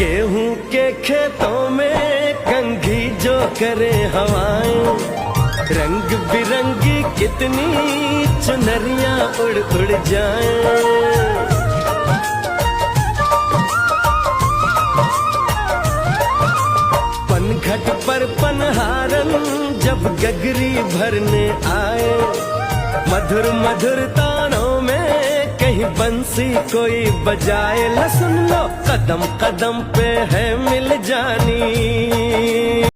गेहूं के खेतों में कंघी जो करे हवाएं, रंग बिरंगी कितनी चुनरियां उड़ उड़ जाएं। पनघट पर पनहारन जब गगरी भरने आए, मधुर मधुर तानों में कहीं बंसी कोई बजाए। ल सुन लो कदम कदम पे है मिल जानी।